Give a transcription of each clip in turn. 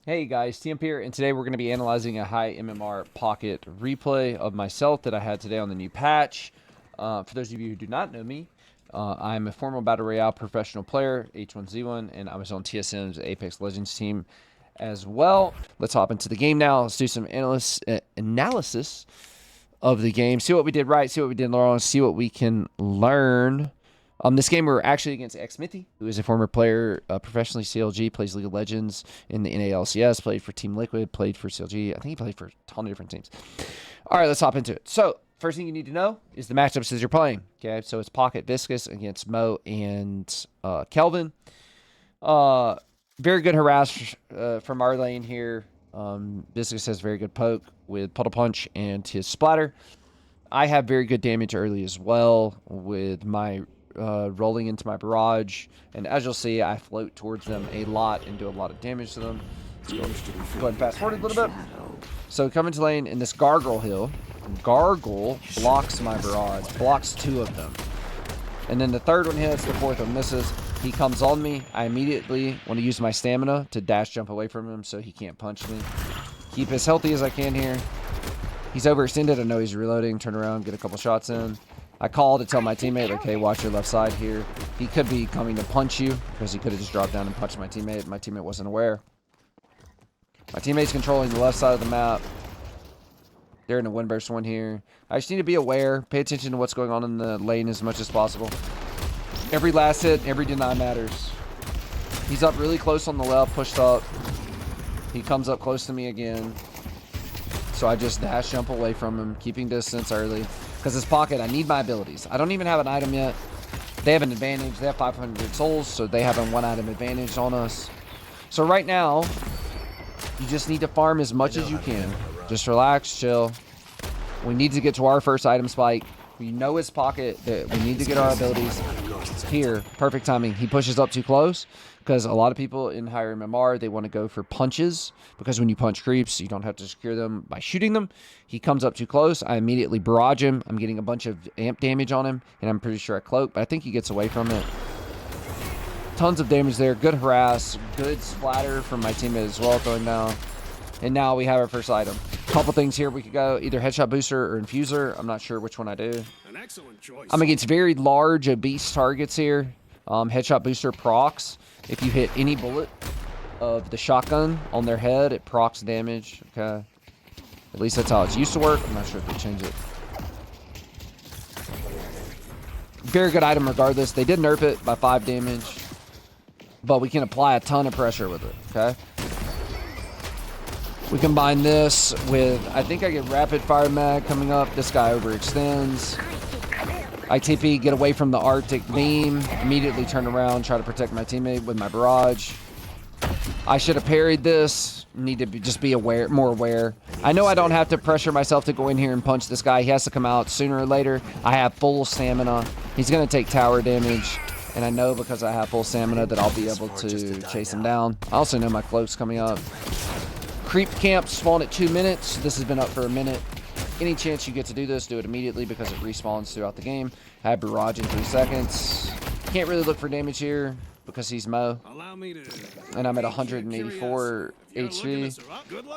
Hey guys, THump here, and today we're going to be analyzing a high MMR pocket replay of myself that I had today on the new patch. For those of you who do not know me, I'm a former Battle Royale professional player, H1Z1, and I was on TSM's Apex Legends team as well. Let's hop into the game now. Let's do some analysis of the game, see what we did right, see what we did wrong, see what we can learn. This game we're actually against Xmithy, who is a former player, professionally CLG, plays League of Legends in the NALCS, played for Team Liquid, played for CLG. I think he played for a ton of different teams. All right, let's hop into it. So first thing you need to know is the matchups as you're playing. Okay, so it's Pocket Viscous against Mo and Kelvin. Very good harass from our lane here. Viscous has very good poke with Puddle Punch and his splatter. I have very good damage early as well with my rolling into my barrage, and as you'll see, I float towards them a lot and do a lot of damage to them. Let's go ahead and fast forward a little bit. So come into lane in this Gargle hill. Gargle blocks my barrage, blocks two of them. And then the third one hits, the fourth one misses. He comes on me. I immediately want to use my stamina to dash jump away from him so he can't punch me. Keep as healthy as I can here. He's overextended. I know he's reloading. Turn around, get a couple shots in. I call to tell my teammate, like, hey, watch your left side here. He could be coming to punch you because he could have just dropped down and punched my teammate. My teammate wasn't aware. My teammate's controlling the left side of the map. They're in a windburst one here. I just need to be aware. Pay attention to what's going on in the lane as much as possible. Every last hit, every deny matters. He's up really close on the left, pushed up. He comes up close to me again. So I just dash jump away from him, keeping distance early. Because this pocket, I need my abilities. I don't even have an item yet. They have an advantage. They have 500 souls, so they have a one item advantage on us. So right now, you just need to farm as much as you can. Just relax, chill. We need to get to our first item spike. We know his pocket that we need to get our abilities. Here, perfect timing. He pushes up too close because a lot of people in higher MMR, they want to go for punches because when you punch creeps, you don't have to secure them by shooting them. He comes up too close. I immediately barrage him. I'm getting a bunch of amp damage on him, and I'm pretty sure I cloak, but I think he gets away from it. Tons of damage there. Good harass. Good splatter from my teammate as well, throwing down. And now we have our first item. Couple things here we could go. Either headshot booster or infuser. I'm not sure which one I do. An excellent choice. I'm against very large, obese targets here. Headshot booster procs. If you hit any bullet of the shotgun on their head, it procs damage. Okay. At least that's how it's used to work. I'm not sure if they change it. Very good item regardless. They did nerf it by 5 damage. But we can apply a ton of pressure with it. Okay. We combine this with, I think I get rapid fire mag coming up. This guy overextends. I TP, get away from the Arctic beam. Immediately turn around, try to protect my teammate with my barrage. I should have parried this. Need to just be aware, more aware. I know I don't have to pressure myself to go in here and punch this guy. He has to come out sooner or later. I have full stamina. He's going to take tower damage. And I know because I have full stamina that I'll be able to chase him down. I also know my cloak's coming up. Creep camp spawn at 2 minutes. This has been up for a minute. Any chance you get to do this, do it immediately because it respawns throughout the game. I have barrage in 3 seconds. Can't really look for damage here because he's Mo. And I'm at 184 HP.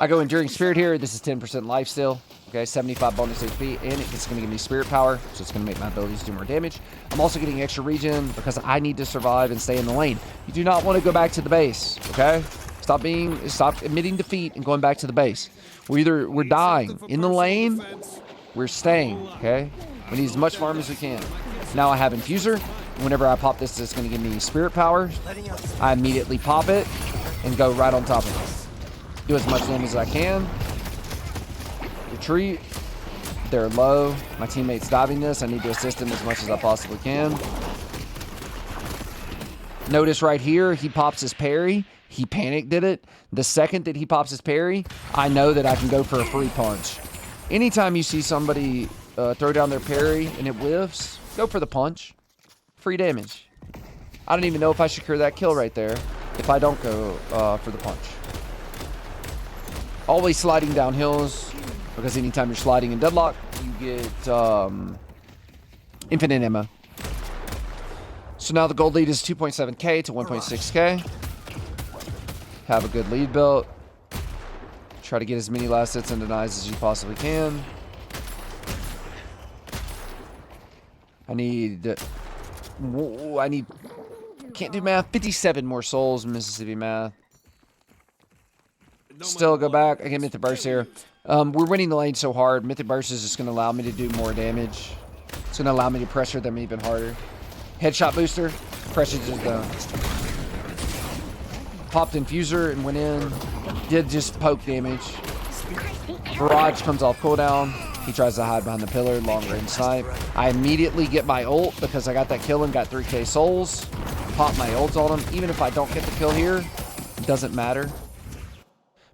I go Enduring Spirit here. This is 10% life still. Okay, 75 bonus HP, and it's going to give me Spirit Power, so it's going to make my abilities do more damage. I'm also getting extra regen because I need to survive and stay in the lane. You do not want to go back to the base, okay? Stop admitting defeat and going back to the base. We're dying in the lane. We're staying. Okay. We need as much farm as we can. Now I have infuser. Whenever I pop this, it's going to give me spirit power. I immediately pop it and go right on top of it. Do as much damage as I can. Retreat. They're low. My teammate's diving this. I need to assist him as much as I possibly can. Notice right here, he pops his parry. He panic did it. The second that he pops his parry, I know that I can go for a free punch. Anytime you see somebody throw down their parry and it whiffs, go for the punch. Free damage. I don't even know if I secure that kill right there if I don't go for the punch. Always sliding down hills because anytime you're sliding in Deadlock, you get infinite ammo. So now the gold lead is 2.7k to 1.6k. Have a good lead built. Try to get as many last hits and denies as you possibly can. I can't do math. 57 more souls, Mississippi math. Still go back. I get Mythic Burst here. We're winning the lane so hard. Mythic Burst is just going to allow me to do more damage. It's going to allow me to pressure them even harder. Headshot booster. Pressure just popped Infuser and went in. Did just poke damage. Barrage comes off cooldown. He tries to hide behind the pillar. Long range snipe. I immediately get my ult because I got that kill and got 3k souls. Pop my ults on him. Even if I don't get the kill here, it doesn't matter.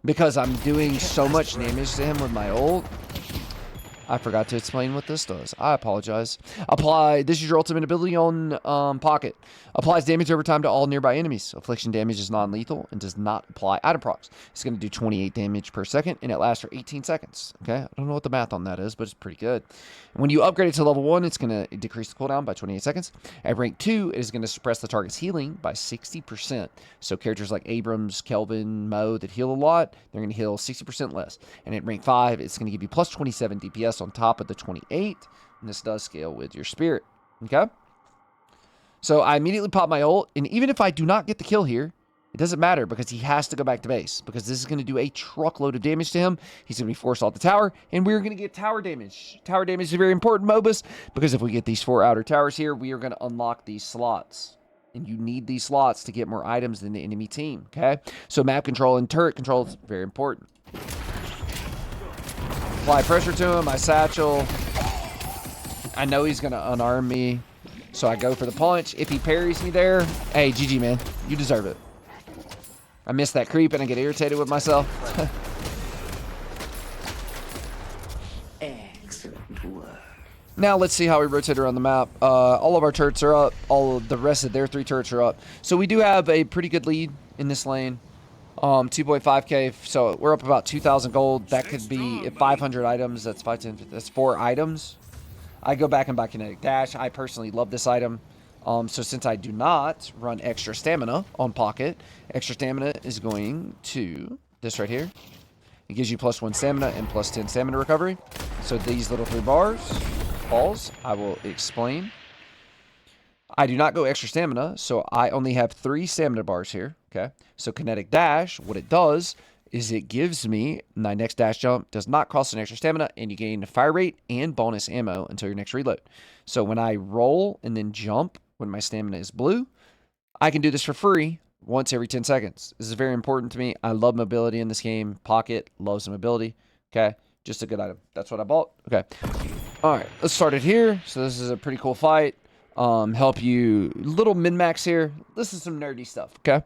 Because I'm doing so much damage to him with my ult. I forgot to explain what this does. I apologize. Apply. This is your ultimate ability on Pocket. Applies damage over time to all nearby enemies. Affliction damage is non-lethal and does not apply item procs. It's going to do 28 damage per second, and it lasts for 18 seconds. Okay? I don't know what the math on that is, but it's pretty good. When you upgrade it to level 1, it's going to decrease the cooldown by 28 seconds. At rank 2, it is going to suppress the target's healing by 60%. So characters like Abrams, Kelvin, Mo that heal a lot, they're going to heal 60% less. And at rank 5, it's going to give you plus 27 DPS on top of the 28. And this does scale with your spirit. Okay? So I immediately pop my ult, and even if I do not get the kill here, it doesn't matter because he has to go back to base because this is going to do a truckload of damage to him. He's going to be forced off the tower, and we're going to get tower damage. Tower damage is very important, Mobus, because if we get these 4 outer towers here, we are going to unlock these slots. And you need these slots to get more items than the enemy team, okay? So map control and turret control is very important. Apply pressure to him, I satchel. I know he's going to unarm me. So I go for the punch. If he parries me there, hey, GG, man. You deserve it. I miss that creep and I get irritated with myself. Excellent work. Now let's see how we rotate around the map. All of our turrets are up. All of the rest of their 3 turrets are up. So we do have a pretty good lead in this lane. 2.5k. So we're up about 2,000 gold. That could be 500 items. That's 510. That's 4 items. I go back and buy Kinetic Dash. I personally love this item. So since I do not run extra stamina on Pocket, extra stamina is going to this right here. It gives you +1 stamina and +10 stamina recovery. So these little 3 balls, I will explain. I do not go extra stamina, so I only have 3 stamina bars here. Okay. So Kinetic Dash, what it does is it gives me my next dash jump, does not cost an extra stamina, and you gain fire rate and bonus ammo until your next reload. So when I roll and then jump when my stamina is blue, I can do this for free once every 10 seconds. This is very important to me. I love mobility in this game. Pocket loves mobility. Okay, just a good item. That's what I bought. Okay. All right, let's start it here. So this is a pretty cool fight. Help you, little min-max here. This is some nerdy stuff, okay?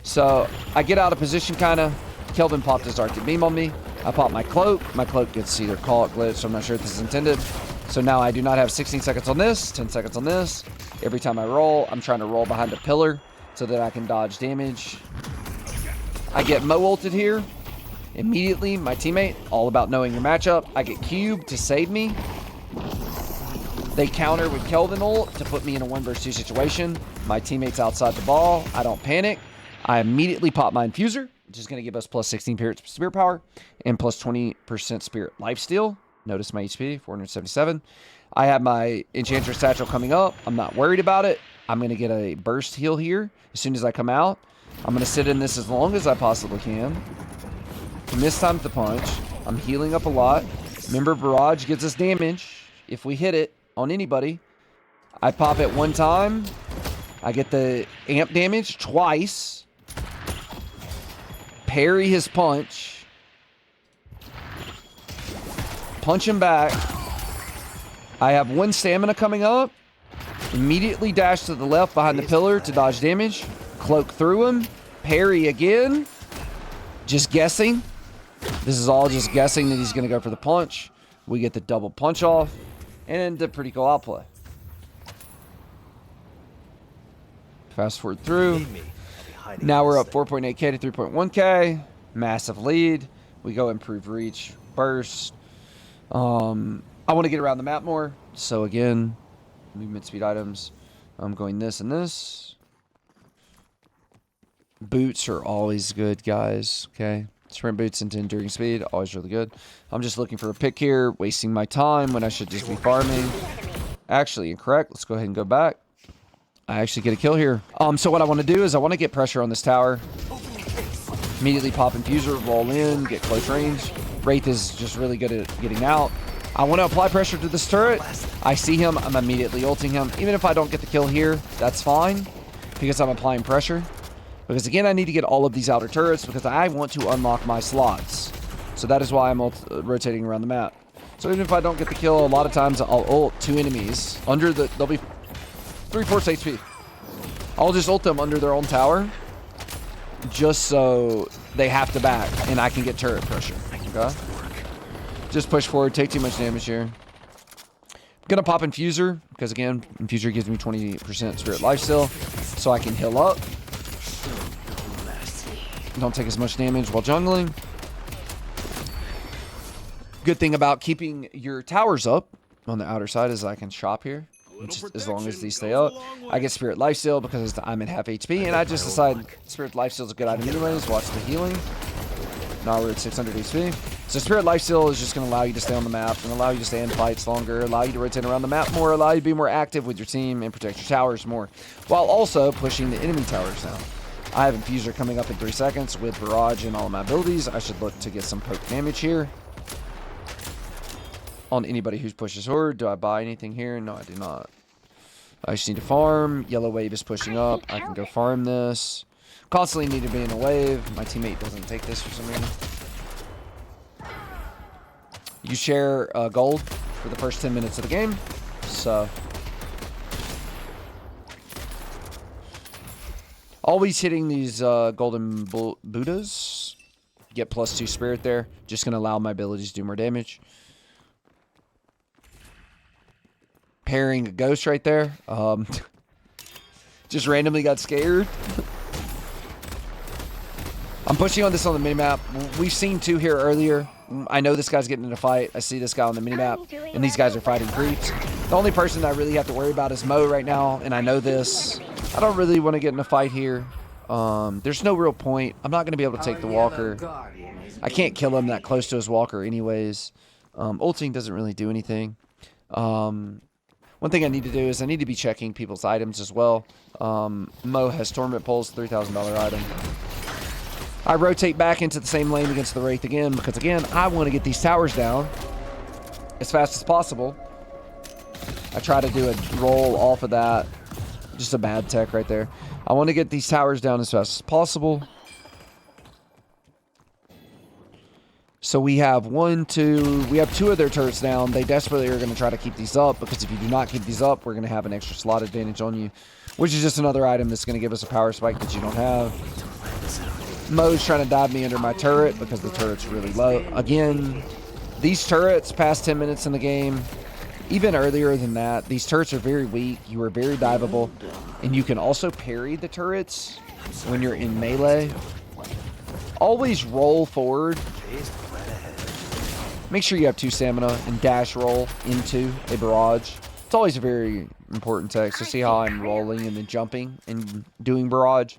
So I get out of position kind of. Kelvin popped his Arctic Beam on me. I pop my cloak. My cloak gets either caught, glitched, so I'm not sure if this is intended. So now I do not have 16 seconds on this, 10 seconds on this. Every time I roll, I'm trying to roll behind a pillar so that I can dodge damage. I get Mo ulted here. Immediately, my teammate, all about knowing your matchup. I get cubed to save me. They counter with Kelvin ult to put me in a 1 versus 2 situation. My teammate's outside the ball. I don't panic. I immediately pop my Infuser, which is going to give us +16 spirit power and +20% spirit lifesteal. Notice my HP, 477. I have my Enchantress Satchel coming up. I'm not worried about it. I'm going to get a burst heal here as soon as I come out. I'm going to sit in this as long as I possibly can. Mistimed the punch. I'm healing up a lot. Remember, Barrage gives us damage if we hit it on anybody. I pop it 1 time. I get the amp damage twice. Parry his punch. Punch him back. I have 1 stamina coming up. Immediately dash to the left behind the pillar to dodge damage. Cloak through him. Parry again. Just guessing. This is all just guessing that he's going to go for the punch. We get the double punch off. And a pretty cool outplay. Fast forward through. Now we're up 4.8k to 3.1k. Massive lead. We go improve reach, burst. I want to get around the map more. So again, movement speed items. I'm going this and this. Boots are always good, guys. Okay. Sprint boots into enduring speed, always really good. I'm just looking for a pick here, wasting my time when I should just be farming. Actually, incorrect. Let's go ahead and go back. I actually get a kill here. So what I want to do is I want to get pressure on this tower. Immediately pop infuser, roll in, get close range. Wraith is just really good at getting out. I want to apply pressure to this turret. I see him, I'm immediately ulting him. Even if I don't get the kill here, that's fine, because I'm applying pressure. Because again, I need to get all of these outer turrets because I want to unlock my slots. So that is why I'm rotating around the map. So even if I don't get the kill, a lot of times I'll ult 2 enemies under the, they'll be 3/4 HP. I'll just ult them under their own tower, just so they have to back and I can get turret pressure. Okay? Just push forward, take too much damage here. I'm gonna pop infuser, because again, infuser gives me 20% spirit lifesteal, so I can heal up. Don't take as much damage while jungling. Good thing about keeping your towers up on the outer side is I can shop here. As long as these stay up, I get spirit lifesteal because I'm at half HP, and I just decide spirit lifesteal is a good item anyways. Watch the healing. Now we're at 600 HP. So spirit lifesteal is just going to allow you to stay on the map and allow you to stay in fights longer, allow you to rotate around the map more, allow you to be more active with your team and protect your towers more, while also pushing the enemy towers down. I have infuser coming up in 3 seconds with barrage and all of my abilities. I should look to get some poke damage here on anybody who pushes horde. Do I buy anything here? No, I do not. I just need to farm. Yellow wave is pushing up. I can go farm this. Constantly need to be in a wave. My teammate doesn't take this for some reason. You share gold for the first 10 minutes of the game. So always hitting these golden Buddhas. Get +2 spirit there. Just going to allow my abilities to do more damage. Pairing a ghost right there. Just randomly got scared. I'm pushing on this on the minimap. We've seen 2 here earlier. I know this guy's getting in a fight. I see this guy on the minimap, and these guys are fighting creeps. The only person I really have to worry about is Mo right now, and I know this. I don't really want to get in a fight here. There's no real point. I'm not going to be able to take the walker. I can't kill him that close to his walker anyways. Ulting doesn't really do anything. One thing I need to do is I need to be checking people's items as well. Mo has Torment Pulse, $3,000 item. I rotate back into the same lane against the Wraith again because, again, I want to get these towers down as fast as possible. I try to do a roll off of that. Just a bad tech right there. I want to get these towers down as fast as possible. So we have 1, 2, we have 2 of their turrets down. They desperately are going to try to keep these up because if you do not keep these up, we're going to have an extra slot advantage on you, which is just another item that's going to give us a power spike that you don't have. Mo's trying to dive me under my turret because the turret's really low. Again, these turrets past 10 minutes in the game, even earlier than that, these turrets are very weak. You are very diveable, and you can also parry the turrets when you're in melee. Always roll forward. Make sure you have 2 stamina and dash roll into a barrage. It's always a very important tech. So see how I'm rolling and then jumping and doing barrage.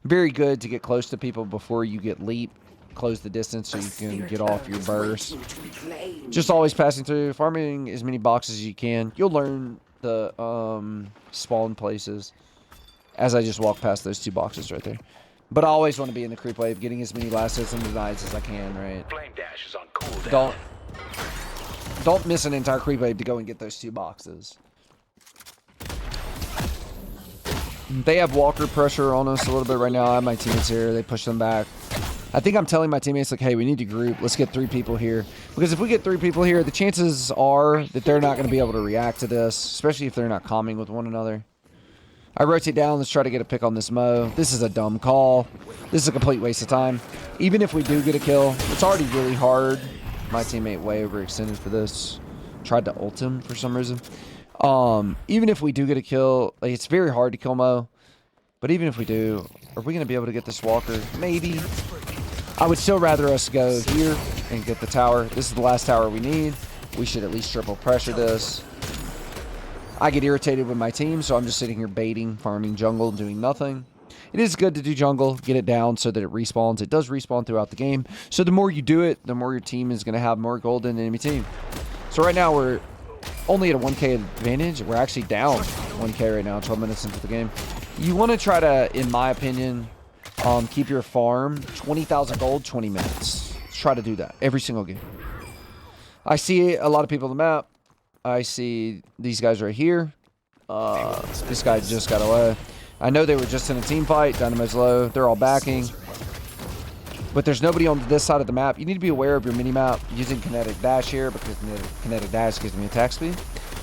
Very good to get close to people before you get leap. Close the distance so you can get off your burst. Just always passing through, farming as many boxes as you can. You'll learn the spawn places as I just walk past those 2 boxes right there. But I always want to be in the creep wave, getting as many last hits and denies as I can, right? Flame dash is on cooldown. Don't miss an entire creep wave to go and get those 2 boxes. They have walker pressure on us a little bit right now. I have my teammates here. They push them back. I think I'm telling my teammates, like, hey, we need to group. Let's get 3 people here. Because if we get 3 people here, the chances are that they're not going to be able to react to this, especially if they're not calming with one another. I rotate down. Let's try to get a pick on this Mo. This is a dumb call. This is a complete waste of time. Even if we do get a kill, it's already really hard. My teammate way overextended for this. Tried to ult him for some reason. Even if we do get a kill, like, it's very hard to kill Mo. But even if we do, are we going to be able to get this walker? Maybe. I would still rather us go here and get the tower. This is the last tower we need. We should at least triple pressure this. I get irritated with my team, so I'm just sitting here baiting, farming jungle, doing nothing. It is good to do jungle, get it down so that it respawns. It does respawn throughout the game. So the more you do it, the more your team is going to have more gold than the enemy team. So right now we're only at a 1k advantage. We're actually down 1k right now, 12 minutes into the game. You want to try to, in my opinion, keep your farm 20,000 gold, 20 minutes. Let's try to do that every single game. I see a lot of people on the map. I see these guys right here. This guy just got away. I know they were just in a team fight. Dynamite's low. They're all backing. But there's nobody on this side of the map. You need to be aware of your mini-map using kinetic dash here, because kinetic dash gives me attack speed.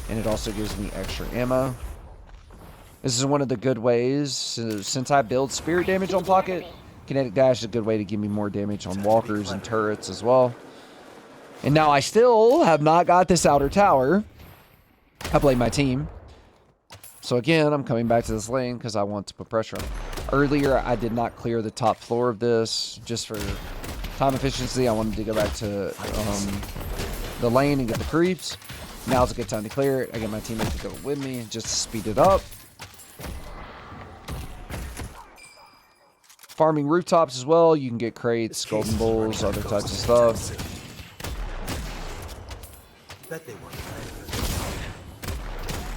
And it also gives me extra ammo. This is one of the good ways. Since I build spirit damage on Pocket, kinetic dash is a good way to give me more damage on walkers and turrets as well. And now I still have not got this outer tower. I blame my team. So again, I'm coming back to this lane because I want to put pressure on. Earlier, I did not clear the top floor of this just for time efficiency. I wanted to go back to the lane and get the creeps. Now's a good time to clear it. I get my teammates to go with me just to speed it up. Farming rooftops as well. You can get crates, golden bulls, other types of stuff.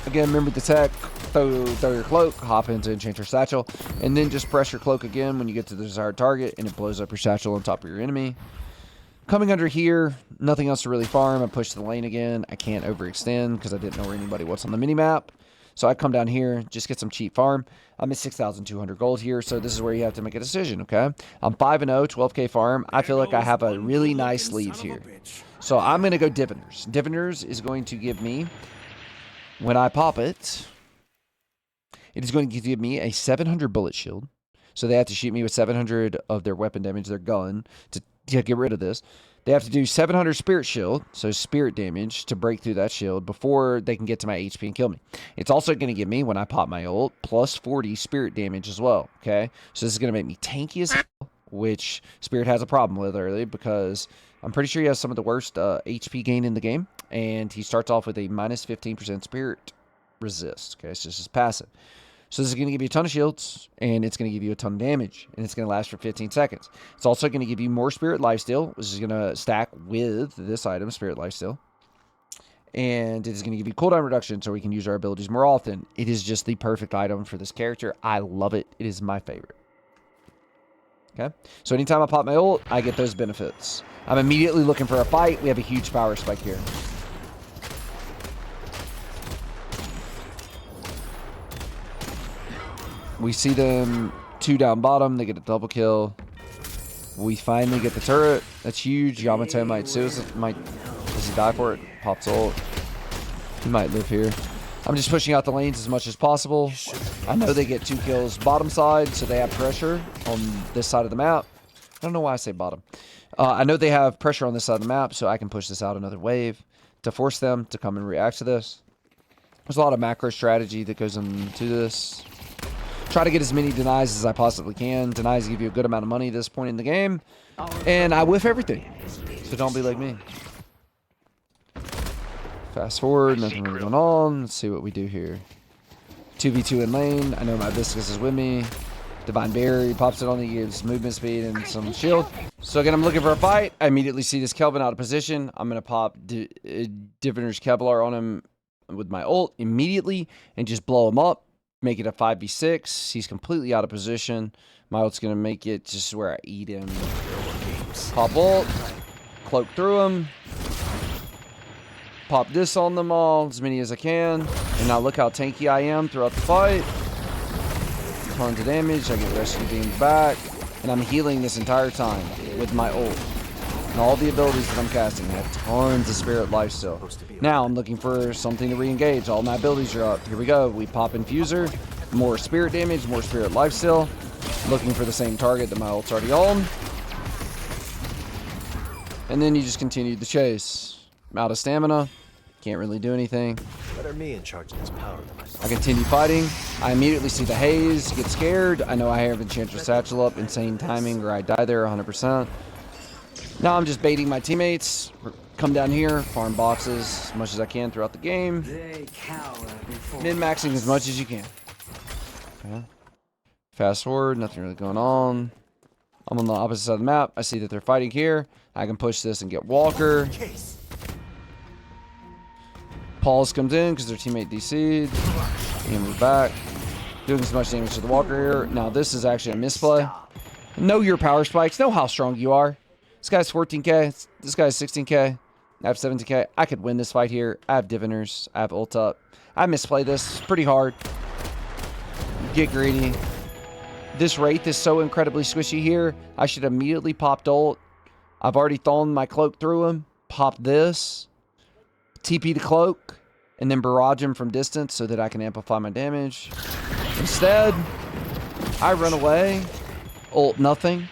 Again, remember the tech. Throw your cloak, hop into Enchanter Satchel, and then just press your cloak again when you get to the desired target, and it blows up your satchel on top of your enemy. Coming under here, nothing else to really farm. I push the lane again. I can't overextend because I didn't know where anybody was on the mini-map. So I come down here, just get some cheap farm. I'm at 6,200 gold here, so this is where you have to make a decision, okay? I'm 5-0, 12k farm. I feel like I have a really nice lead here. So I'm going to go Diviners. Diviners is going to give me, when I pop it, it is going to give me a 700 bullet shield. So they have to shoot me with 700 of their weapon damage, their gun, to get rid of this. They have to do 700 spirit shield, so spirit damage, to break through that shield before they can get to my HP and kill me. It's also going to give me, when I pop my ult, plus 40 spirit damage as well, okay? So this is going to make me tanky as hell, which Spirit has a problem with early, because I'm pretty sure he has some of the worst HP gain in the game, and he starts off with a minus 15% spirit resist, okay? So this is passive. So this is going to give you a ton of shields, and it's going to give you a ton of damage, and it's going to last for 15 seconds. It's also going to give you more Spirit Lifesteal, which is going to stack with this item, Spirit Lifesteal. And it is going to give you cooldown reduction, so we can use our abilities more often. It is just the perfect item for this character. I love it. It is my favorite. Okay? So anytime I pop my ult, I get those benefits. I'm immediately looking for a fight. We have a huge power spike here. We see them 2 down bottom. They get a double kill. We finally get the turret. That's huge. Yamato might does he die for it? Pops ult. He might live here. I'm just pushing out the lanes as much as possible. I know they get 2 kills bottom side, so they have pressure on this side of the map. I don't know why I say bottom. I know they have pressure on this side of the map, so I can push this out another wave to force them to come and react to this. There's a lot of macro strategy that goes into this. Try to get as many denies as I possibly can. Denies give you a good amount of money at this point in the game. And I whiff everything. So don't be like me. Fast forward, nothing really going on. Let's see what we do here. 2v2 in lane. I know my Viscus is with me. Divine Berry pops it on, he gives movement speed and some shield. So again, I'm looking for a fight. I immediately see this Kelvin out of position. I'm going to pop Diviner's Kevlar on him with my ult immediately and just blow him up. Make it a 5v6. He's completely out of position. My ult's going to make it just where I eat him. Pop ult. Cloak through him. Pop this on them all, as many as I can. And now look how tanky I am throughout the fight. Tons of damage. I get rescue beams back. And I'm healing this entire time with my ult. And all the abilities that I'm casting have tons of spirit life still. Now I'm looking for something to re-engage. All my abilities are up. Here we go. We pop Infuser. More spirit damage, more spirit life still. Looking for the same target that my ult's already on. And then you just continue the chase. I'm out of stamina. Can't really do anything. Better me in charge of this power than myself. I continue fighting. I immediately see the haze. Get scared. I know I have Enchantress Satchel up. Insane timing or I die there 100%. Now I'm just baiting my teammates. Come down here, farm boxes as much as I can throughout the game. Min-maxing as much as you can. Okay. Fast forward, nothing really going on. I'm on the opposite side of the map. I see that they're fighting here. I can push this and get Walker. Pauls comes in because their teammate DC'd. And move back. Doing as much damage to the Walker here. Now this is actually a misplay. Know your power spikes. Know how strong you are. This guy's 14k. This guy's 16k. I have 17k. I could win this fight here. I have Diviners. I have ult up. I misplay this. It's pretty hard. Get greedy. This Wraith is so incredibly squishy here. I should immediately popped ult. I've already thrown my cloak through him. Pop this. TP the cloak. And then barrage him from distance so that I can amplify my damage. Instead, I run away. Ult nothing.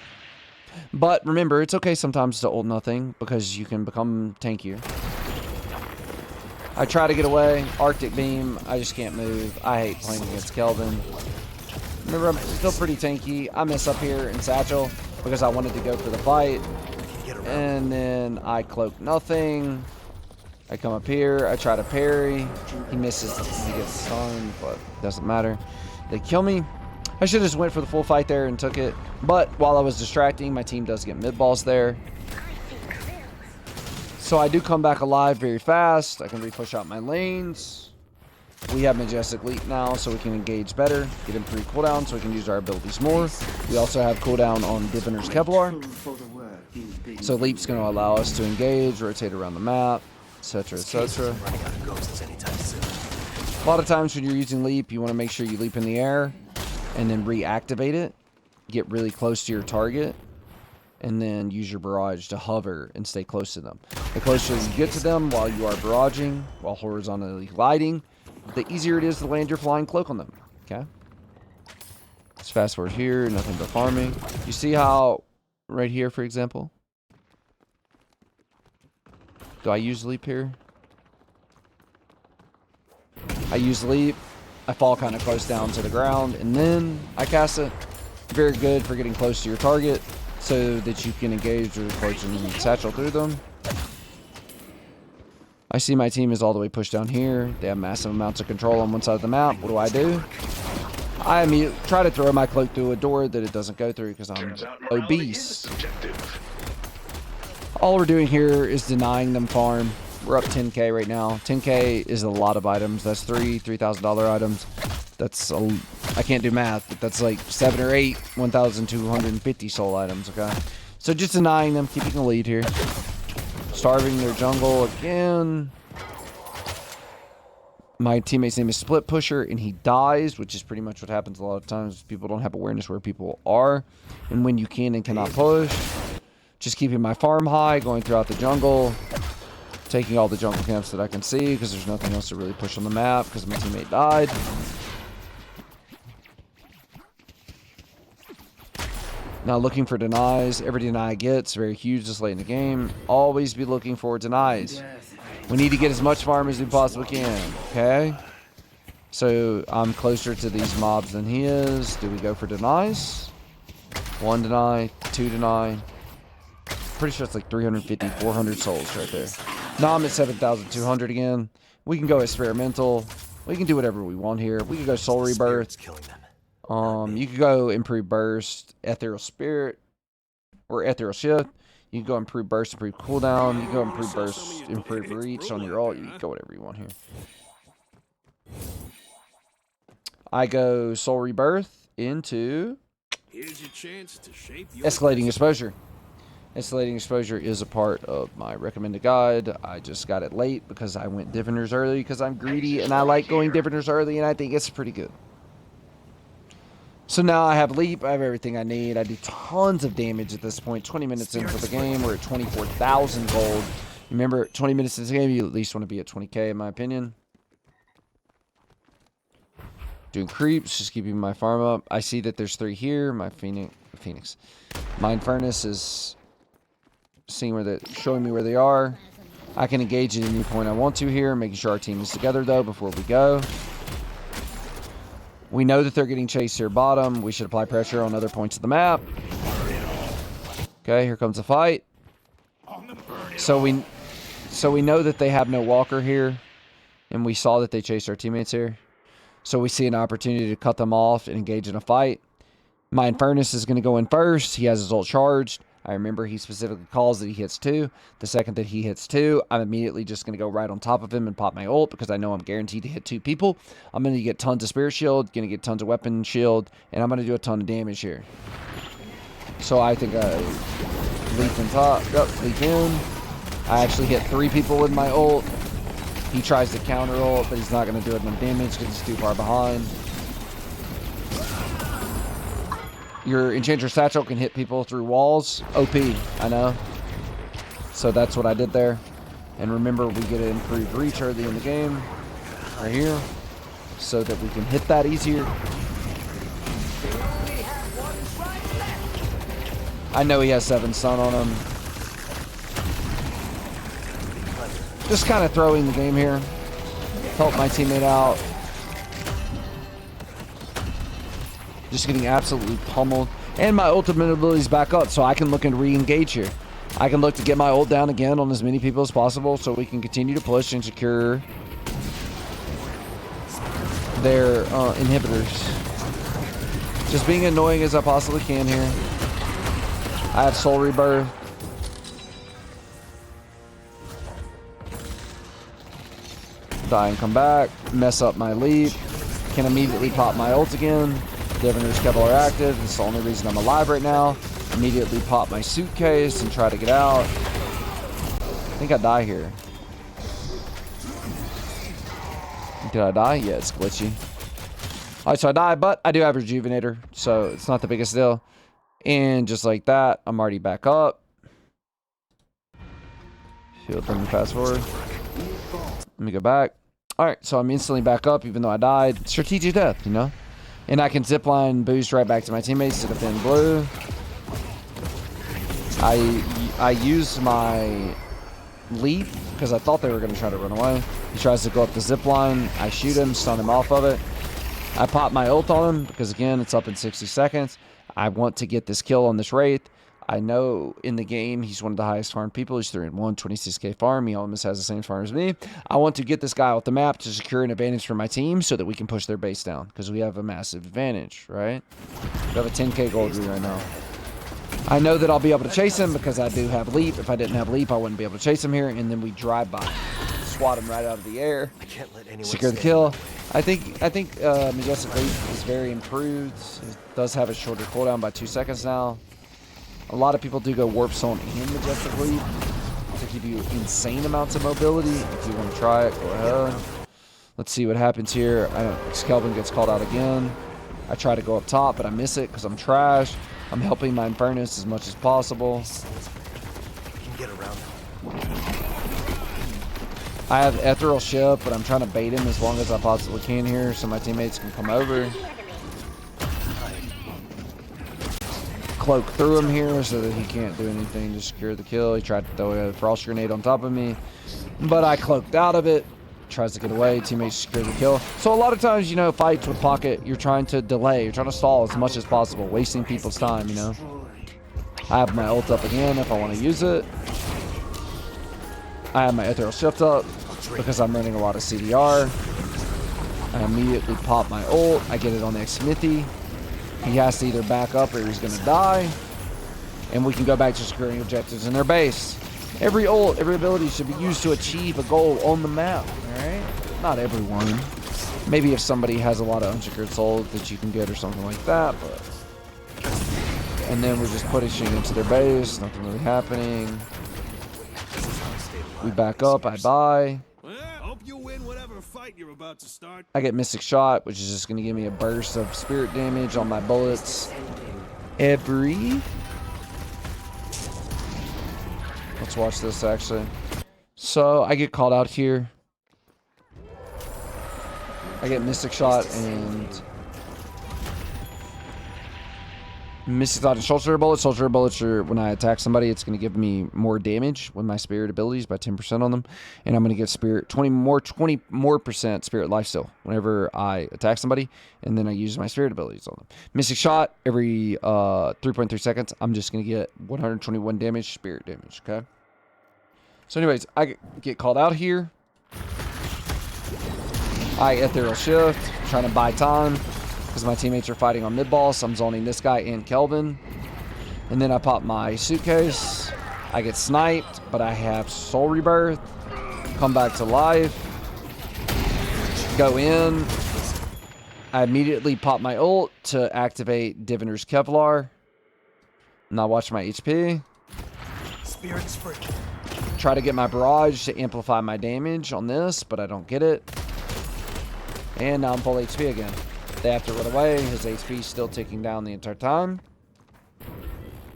But remember, it's okay sometimes to ult nothing because you can become tankier. I try to get away. Arctic Beam. I just can't move. I hate playing against Kelvin. Remember, I'm still pretty tanky. I mess up here in Satchel because I wanted to go for the fight. And then I cloak nothing. I come up here. I try to parry. He misses. He gets stunned, but it doesn't matter. They kill me. I should have just went for the full fight there and took it. But while I was distracting, my team does get mid-balls there. So I do come back alive very fast. I can re-push out my lanes. We have Majestic Leap now, so we can engage better. Get improved cooldown, so we can use our abilities more. We also have cooldown on Diviner's Kevlar. So Leap's going to allow us to engage, rotate around the map, etc., etc. A lot of times when you're using Leap, you want to make sure you leap in the air and then reactivate it. Get really close to your target. And then use your barrage to hover and stay close to them. The closer you get to them while you are barraging, while horizontally gliding, the easier it is to land your flying cloak on them. Okay? Let's fast forward here. Nothing but farming. You see how, right here, for example, do I use Leap here? I use Leap. I fall kind of close down to the ground, and then I cast it. Very good for getting close to your target so that you can engage or approach and satchel through them. I see my team is all the way pushed down here. They have massive amounts of control on one side of the map. What do? I immediately try to throw my cloak through a door that it doesn't go through because I'm obese. All we're doing here is denying them farm. We're up 10k right now. 10k is a lot of items. That's three $3,000 items. That's I can't do math, but that's like 7 or 8 1,250 soul items. Okay, so just denying them, keeping the lead here. Starving their jungle again. My teammate's name is Split Pusher, and he dies, which is pretty much what happens a lot of times. People don't have awareness where people are and when you can and cannot push. Just keeping my farm high, going throughout the jungle, taking all the jungle camps that I can see because there's nothing else to really push on the map because my teammate died. Now looking for denies. Every deny I get is very huge this late in the game. Always be looking for denies. We need to get as much farm as we possibly can, okay? So I'm closer to these mobs than he is. Do we go for denies? 1 deny, 2 deny. Pretty sure it's like 350, 400 souls right there. Now I'm at 7,200 again. We can go experimental. We can do whatever we want here. We can go soul rebirth. You could go improve burst, ethereal spirit, or ethereal shift. You can go improve burst, improve cooldown. You can go improve burst, improve reach on your ult. You can go whatever you want here. I go soul rebirth into escalating exposure. Escalating exposure is a part of my recommended guide. I just got it late because I went diviners early because I'm greedy and I like going diviners early and I think it's pretty good. So now I have leap, I have everything I need. I do tons of damage at this point. 20 minutes into the game, we're at 24,000 gold. Remember, 20 minutes into the game, you at least want to be at 20k in my opinion. Doing creeps, just keeping my farm up. I see that there's 3 here. My Phoenix. Mind Furnace is seeing where showing me where they are. I can engage at any point I want to here, making sure our team is together though before we go. We know that they're getting chased here bottom. We should apply pressure on other points of the map. Okay, here comes a fight. So we know that they have no walker here. And we saw that they chased our teammates here. So we see an opportunity to cut them off and engage in a fight. My Infernus is going to go in first. He has his ult charged. I remember he specifically calls that he hits 2. The second that he hits 2, I'm immediately just going to go right on top of him and pop my ult because I know I'm guaranteed to hit 2 people. I'm going to get tons of spirit shield, going to get tons of weapon shield, and I'm going to do a ton of damage here. So I think I leap in top. Yep, leap in. I actually hit 3 people with my ult. He tries to counter ult, but he's not going to do enough damage because he's too far behind. Your Enchantress Satchel can hit people through walls. OP, I know. So that's what I did there. And remember, we get an improved reach early in the game. Right here. So that we can hit that easier. I know he has 7 stun on him. Just kind of throwing the game here. Help my teammate out. Just getting absolutely pummeled. And my ultimate ability's back up, so I can look and re-engage here. I can look to get my ult down again on as many people as possible so we can continue to push and secure their inhibitors. Just being annoying as I possibly can here. I have Soul Rebirth. Die and come back. Mess up my leap. Can immediately pop my ult again. Divinor's Kevlar active. It's the only reason I'm alive right now. Immediately pop my suitcase and try to get out. I think I die here. Did I die? Yeah, it's glitchy. Alright, so I died, but I do have Rejuvenator, so it's not the biggest deal. And just like that, I'm already back up. Shield, let me fast forward. Let me go back. Alright, so I'm instantly back up even though I died. Strategic death, you know? And I can zipline boost right back to my teammates to defend blue. I use my leap because I thought they were going to try to run away. He tries to go up the zipline. I shoot him, stun him off of it. I pop my ult on him because, again, it's up in 60 seconds. I want to get this kill on this Wraith. I know in the game he's one of the highest farmed people. He's 3-1, 26k farm. He almost has the same farm as me. I want to get this guy off the map to secure an advantage for my team so that we can push their base down because we have a massive advantage, right? We have a 10k gold lead right now. I know that I'll be able to chase him because I do have leap. If I didn't have leap, I wouldn't be able to chase him here. And then we drive by, swat him right out of the air, secure the kill. I think Majestic Leap is very improved. It does have a shorter cooldown by 2 seconds now. A lot of people do go Warp Zone and Majestic Leap to give you insane amounts of mobility. If you want to try it, go ahead. Let's see what happens here. Skelvin gets called out again. I try to go up top, but I miss it because I'm trash. I'm helping my Infernus as much as possible. I have Ethereal Shift, but I'm trying to bait him as long as I possibly can here so my teammates can come over. Cloak through him here so that he can't do anything to secure the kill. He tried to throw a Frost Grenade on top of me, but I cloaked out of it. Tries to get away. Teammates secure the kill. So a lot of times, you know, fights with Pocket, you're trying to delay. You're trying to stall as much as possible, wasting people's time, you know. I have my ult up again if I want to use it. I have my Ethereal Shift up because I'm running a lot of CDR. I immediately pop my ult. I get it on the Smithy. He has to either back up or he's going to die. And we can go back to securing objectives in their base. Every ult, every ability should be used to achieve a goal on the map, alright? Not everyone. Maybe if somebody has a lot of unsecured souls that you can get or something like that, but... And then we're just pushing into their base, nothing really happening. We back up, I buy. Well, hope you win whatever fight you're about to start. I get Mystic Shot, which is just going to give me a burst of spirit damage on my bullets. Let's watch this, actually. So, I get called out here. I get Mystic Shot and... Mystic Shot and Shoulder Bullets. Shoulder Bullets are, when I attack somebody, it's going to give me more damage with my Spirit abilities by 10% on them. And I'm going to get Spirit, 20 more percent Spirit Lifesteal whenever I attack somebody. And then I use my Spirit abilities on them. Mystic Shot, every 3.3 seconds, I'm just going to get 121 damage, Spirit damage, okay? So anyways, I get called out here. I Ethereal Shift, trying to buy time. because my teammates are fighting on mid-boss. I'm zoning this guy and Kelvin. And then I pop my suitcase. I get sniped, but I have soul rebirth. Come back to life. Go in. I immediately pop my ult to activate Diviner's Kevlar. Now watch my HP. Spirits free. Try to get my barrage to amplify my damage on this, but I don't get it. And now I'm full HP again. They have to run away. His HP is still ticking down the entire time.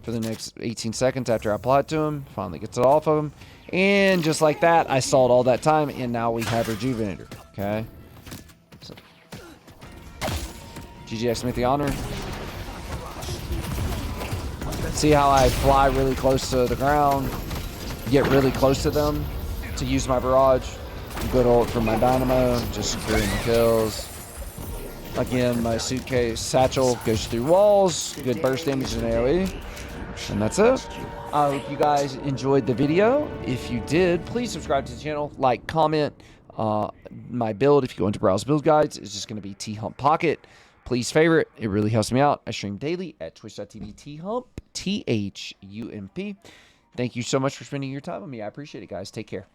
For the next 18 seconds after I apply it to him. Finally gets it off of him. And just like that, I stalled all that time, and now we have Rejuvenator. Okay? So, GG, Smith the honor. See how I fly really close to the ground, get really close to them to use my barrage. Good ult from my dynamo, just securing the kills. Again, my suitcase satchel goes through walls, good burst damage in AoE, and that's it. I hope you guys enjoyed the video. If you did, please subscribe to the channel, like, comment. My build, if you go into Browse Build Guides, is just going to be THump Pocket. Please favorite. It really helps me out. I stream daily at twitch.tv THump, THUMP. Thank you so much for spending your time with me. I appreciate it, guys. Take care.